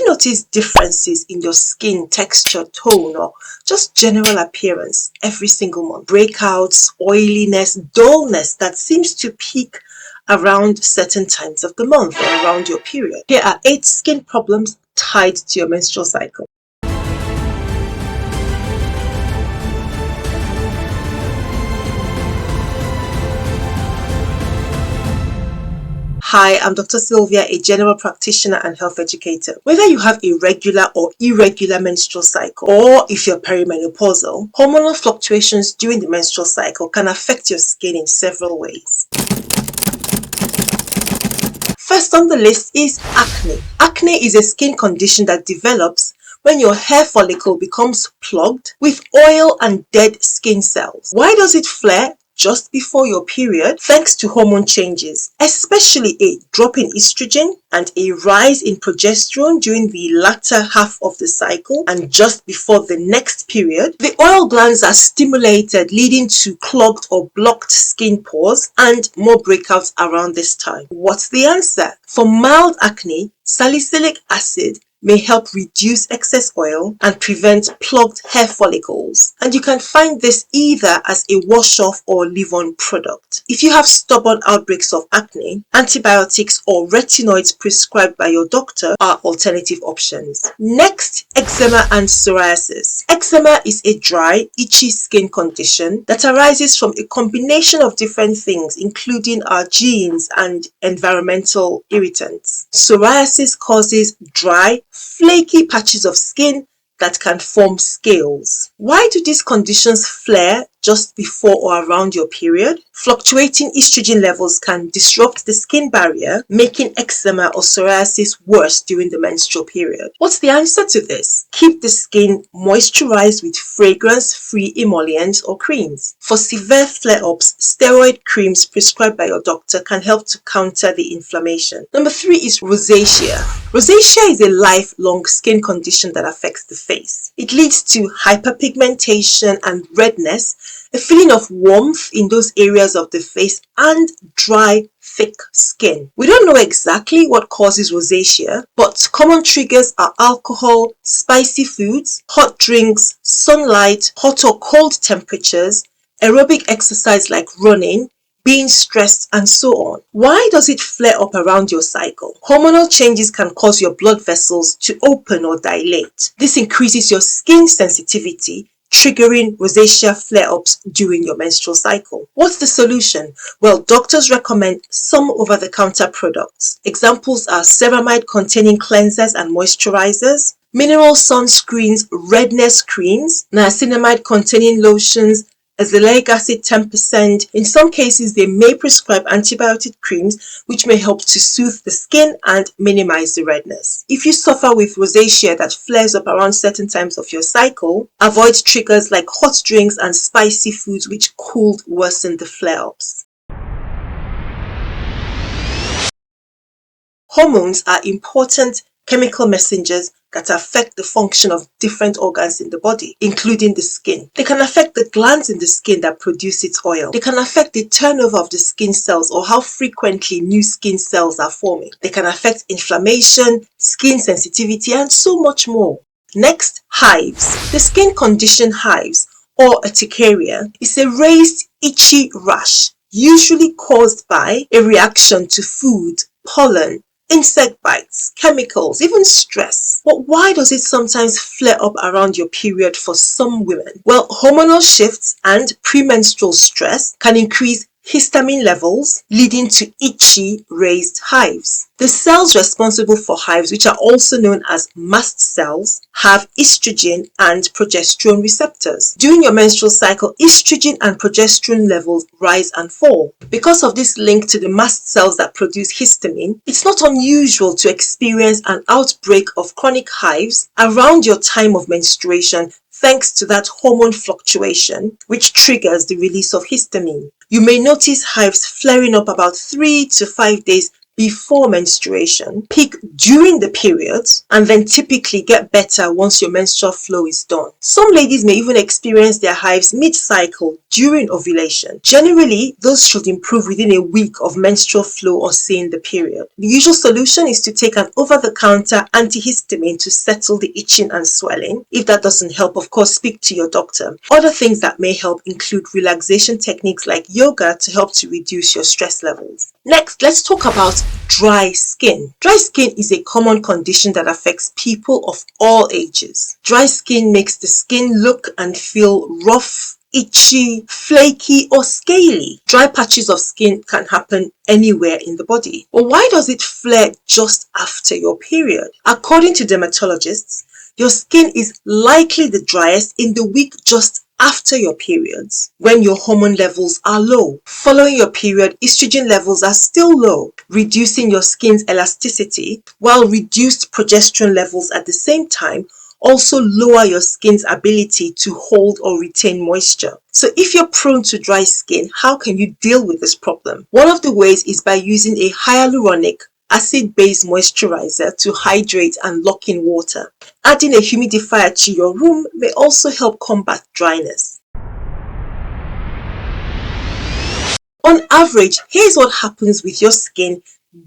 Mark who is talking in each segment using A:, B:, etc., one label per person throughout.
A: you notice differences in your skin texture, tone, or just general appearance every single month? Breakouts, oiliness, dullness that seems to peak around certain times of the month or around your period. Here are 8 skin problems tied to your menstrual cycle. Hi, I'm Dr. Sylvia, a general practitioner and health educator. Whether you have a regular or irregular menstrual cycle, or if you're perimenopausal, hormonal fluctuations during the menstrual cycle can affect your skin in several ways. First on the list is acne. Acne is a skin condition that develops when your hair follicle becomes plugged with oil and dead skin cells. Why does it flare just before your period? Thanks to hormone changes, especially a drop in estrogen and a rise in progesterone during the latter half of the cycle and just before the next period, the oil glands are stimulated, leading to clogged or blocked skin pores and more breakouts around this time. What's the answer? For mild acne, salicylic acid may help reduce excess oil and prevent plugged hair follicles. And you can find this either as a wash-off or leave-on product. If you have stubborn outbreaks of acne, antibiotics or retinoids prescribed by your doctor are alternative options. Next, eczema and psoriasis. Eczema is a dry, itchy skin condition that arises from a combination of different things, including our genes and environmental irritants. Psoriasis causes dry, flaky patches of skin that can form scales. Why do these conditions flare just before or around your period? Fluctuating estrogen levels can disrupt the skin barrier, making eczema or psoriasis worse during the menstrual period. What's the answer to this? Keep the skin moisturized with fragrance-free emollients or creams. For severe flare-ups, steroid creams prescribed by your doctor can help to counter the inflammation. Number 3 is rosacea. Rosacea is a lifelong skin condition that affects the face. It leads to hyperpigmentation and redness, a feeling of warmth in those areas of the face, and dry, thick skin. We don't know exactly what causes rosacea, but common triggers are alcohol, spicy foods, hot drinks, sunlight, hot or cold temperatures, aerobic exercise like running, being stressed, and so on. Why does it flare up around your cycle? Hormonal changes can cause your blood vessels to open or dilate. This increases your skin sensitivity, triggering rosacea flare-ups during your menstrual cycle. What's the solution? Well, doctors recommend some over-the-counter products. Examples are ceramide-containing cleansers and moisturizers, mineral sunscreens, redness creams, niacinamide-containing lotions, azelaic acid 10%. In some cases, they may prescribe antibiotic creams which may help to soothe the skin and minimize the redness. If you suffer with rosacea that flares up around certain times of your cycle, avoid triggers like hot drinks and spicy foods which could worsen the flare-ups. Hormones are important chemical messengers that affect the function of different organs in the body, including the skin. They can affect the glands in the skin that produce its oil. They can affect the turnover of the skin cells or how frequently new skin cells are forming. They can affect inflammation, skin sensitivity, and so much more. Next, hives. The skin condition hives or urticaria is a raised, itchy rash, usually caused by a reaction to food, pollen, insect bites, chemicals, even stress. But why does it sometimes flare up around your period for some women? Well, hormonal shifts and premenstrual stress can increase histamine levels, leading to itchy, raised hives. The cells responsible for hives, which are also known as mast cells, have estrogen and progesterone receptors. During your menstrual cycle, estrogen and progesterone levels rise and fall. Because of this link to the mast cells that produce histamine, it's not unusual to experience an outbreak of chronic hives around your time of menstruation, thanks to that hormone fluctuation, which triggers the release of histamine. You may notice hives flaring up about 3 to 5 days before menstruation, peak during the periods, and then typically get better once your menstrual flow is done. Some ladies may even experience their hives mid-cycle during ovulation. Generally, those should improve within a week of menstrual flow or seeing the period. The usual solution is to take an over-the-counter antihistamine to settle the itching and swelling. If that doesn't help, of course, speak to your doctor. Other things that may help include relaxation techniques like yoga to help to reduce your stress levels. Next, let's talk about dry skin. Dry skin is a common condition that affects people of all ages. Dry skin makes the skin look and feel rough, itchy, flaky, or scaly. Dry patches of skin can happen anywhere in the body. But why does it flare just after your period? According to dermatologists, your skin is likely the driest in the week just after your periods, when your hormone levels are low. Following your period, estrogen levels are still low, reducing your skin's elasticity, while reduced progesterone levels at the same time also lower your skin's ability to hold or retain moisture. So if you're prone to dry skin, how can you deal with this problem? One of the ways is by using a hyaluronic acid-based moisturizer to hydrate and lock in water. Adding a humidifier to your room may also help combat dryness. On average, here's what happens with your skin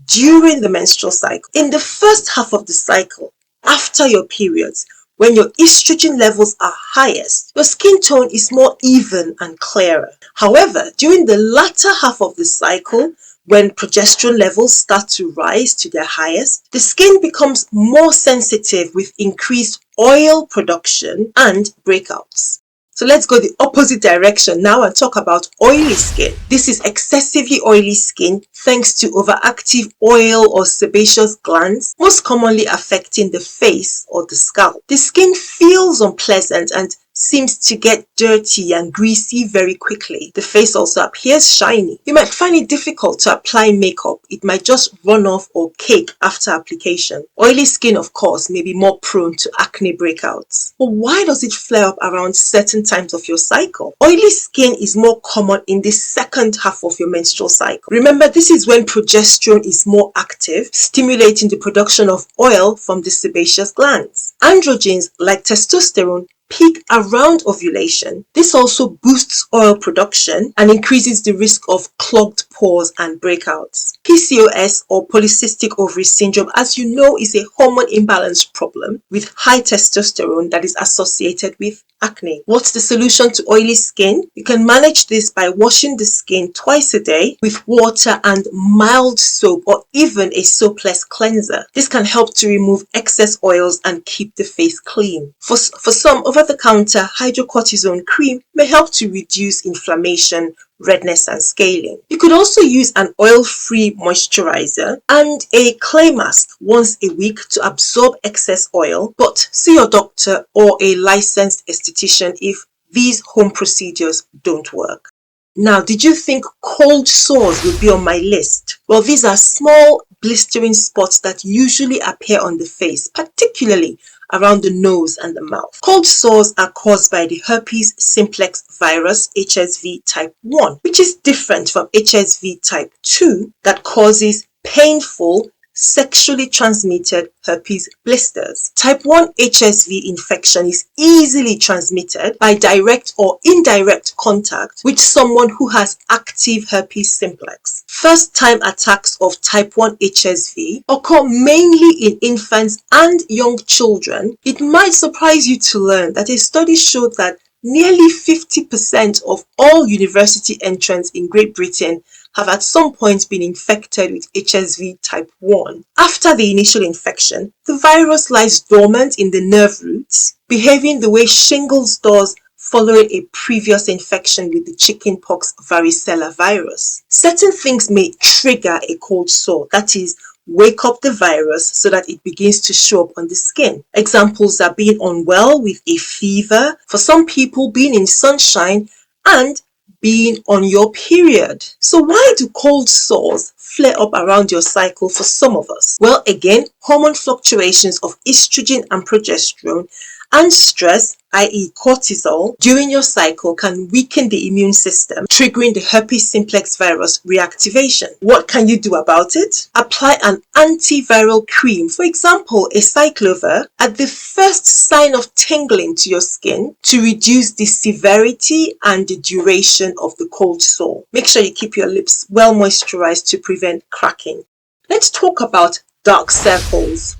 A: during the menstrual cycle. In the first half of the cycle, after your periods, when your estrogen levels are highest, your skin tone is more even and clearer. However, during the latter half of the cycle, when progesterone levels start to rise to their highest, the skin becomes more sensitive with increased oil production and breakouts. So let's go the opposite direction now and talk about oily skin. This is excessively oily skin thanks to overactive oil or sebaceous glands, most commonly affecting the face or the scalp. The skin feels unpleasant and seems to get dirty and greasy very quickly. The face also appears shiny. You might find it difficult to apply makeup. It might just run off or cake after application. Oily skin, of course, may be more prone to acne breakouts. But why does it flare up around certain times of your cycle? Oily skin is more common in the second half of your menstrual cycle. Remember, this is when progesterone is more active, stimulating the production of oil from the sebaceous glands. Androgens like testosterone peak around ovulation. This also boosts oil production and increases the risk of clogged pores and breakouts. PCOS or polycystic ovary syndrome, as you know, is a hormone imbalance problem with high testosterone that is associated with acne. What's the solution to oily skin? You can manage this by washing the skin twice a day with water and mild soap or even a soapless cleanser. This can help to remove excess oils and keep the face clean. For some, over-the-counter hydrocortisone cream may help to reduce inflammation, redness and scaling. You could also use an oil-free moisturizer and a clay mask once a week to absorb excess oil, but see your doctor or a licensed esthetician if these home procedures don't work. Now, did you think cold sores would be on my list? Well, these are small blistering spots that usually appear on the face, particularly around the nose and the mouth. Cold sores are caused by the herpes simplex virus HSV type 1, which is different from HSV type 2 that causes painful sexually transmitted herpes blisters. Type 1 HSV infection is easily transmitted by direct or indirect contact with someone who has active herpes simplex. First-time attacks of type 1 HSV occur mainly in infants and young children. It might surprise you to learn that a study showed that nearly 50% of all university entrants in Great Britain have at some point been infected with HSV type 1. After the initial infection, the virus lies dormant in the nerve roots, behaving the way shingles does following a previous infection with the chickenpox varicella virus. Certain things may trigger a cold sore, that is, wake up the virus so that it begins to show up on the skin. Examples are being unwell with a fever, for some people being in sunshine, and being on your period. So why do cold sores flare up around your cycle for some of us? Well, again, hormone fluctuations of estrogen and progesterone And stress, i.e. cortisol, during your cycle can weaken the immune system, triggering the herpes simplex virus reactivation. What can you do about it? Apply an antiviral cream, for example, a cyclover, at the first sign of tingling to your skin to reduce the severity and the duration of the cold sore. Make sure you keep your lips well moisturized to prevent cracking. Let's talk about dark circles.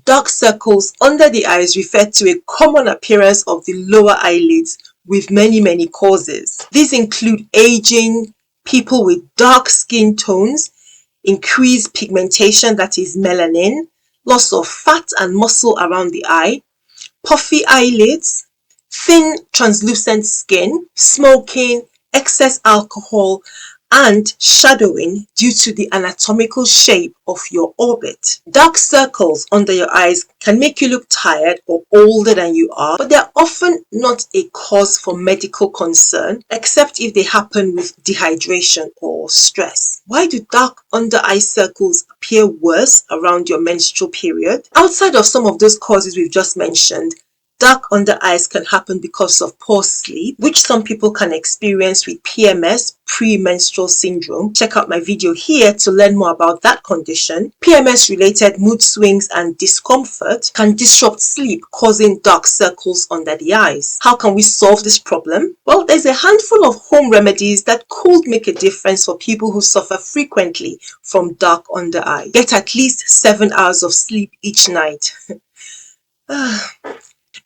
A: Dark circles under the eyes refer to a common appearance of the lower eyelids with many causes. These include aging, people with dark skin tones, increased pigmentation, that is melanin, loss of fat and muscle around the eye, puffy eyelids, thin translucent skin, smoking, excess alcohol, and shadowing due to the anatomical shape of your orbit. Dark circles under your eyes can make you look tired or older than you are, but they're often not a cause for medical concern, except if they happen with dehydration or stress. Why do dark under eye circles appear worse around your menstrual period? Outside of some of those causes we've just mentioned, dark under eyes can happen because of poor sleep, which some people can experience with PMS, premenstrual syndrome. Check out my video here to learn more about that condition. PMS-related mood swings and discomfort can disrupt sleep, causing dark circles under the eyes. How can we solve this problem? Well, there's a handful of home remedies that could make a difference for people who suffer frequently from dark under eye. Get at least 7 hours of sleep each night.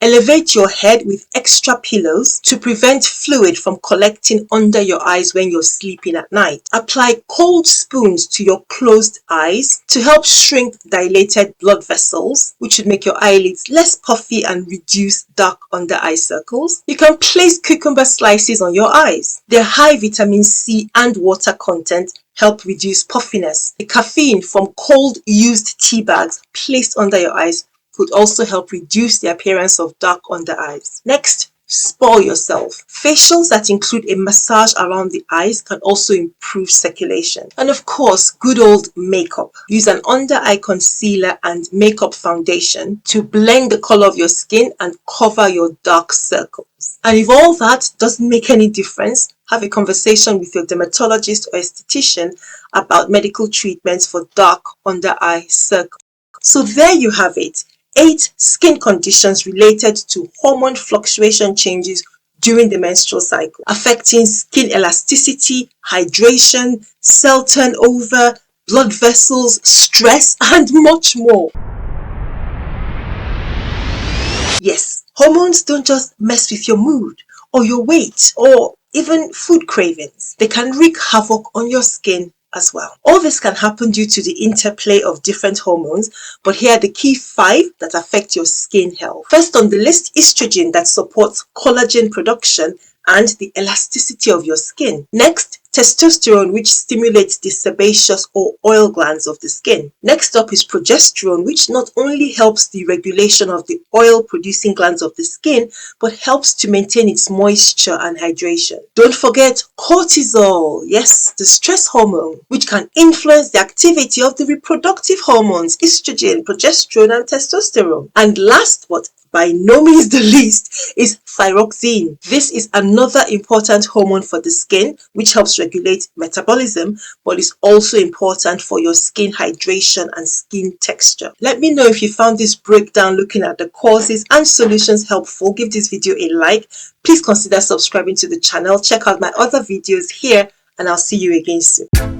A: Elevate your head with extra pillows to prevent fluid from collecting under your eyes when you're sleeping at night. Apply cold spoons to your closed eyes to help shrink dilated blood vessels, which should make your eyelids less puffy and reduce dark under eye circles. You can place cucumber slices on your eyes. Their high vitamin C and water content help reduce puffiness. The caffeine from cold used tea bags placed under your eyes could also help reduce the appearance of dark under eyes. Next, spoil yourself. Facials that include a massage around the eyes can also improve circulation. And of course, good old makeup. Use an under eye concealer and makeup foundation to blend the color of your skin and cover your dark circles. And if all that doesn't make any difference, have a conversation with your dermatologist or esthetician about medical treatments for dark under eye circles. So there you have it. 8 skin conditions related to hormone fluctuation changes during the menstrual cycle, affecting skin elasticity, hydration, cell turnover, blood vessels, stress, and much more. Yes, hormones don't just mess with your mood or your weight or even food cravings. They can wreak havoc on your skin as well. All this can happen due to the interplay of different hormones, but here are the key 5 that affect your skin health. First on the list, estrogen, that supports collagen production and the elasticity of your skin. Next, testosterone, which stimulates the sebaceous or oil glands of the skin. Next up is progesterone, which not only helps the regulation of the oil producing glands of the skin, but helps to maintain its moisture and hydration. Don't forget cortisol, yes, the stress hormone, which can influence the activity of the reproductive hormones, estrogen, progesterone, and testosterone. And last but by no means the least is thyroxine. This is another important hormone for the skin, which helps regulate metabolism, but is also important for your skin hydration and skin texture. Let me know if you found this breakdown looking at the causes and solutions helpful. Give this video a like. Please consider subscribing to the channel. Check out my other videos here, and I'll see you again soon.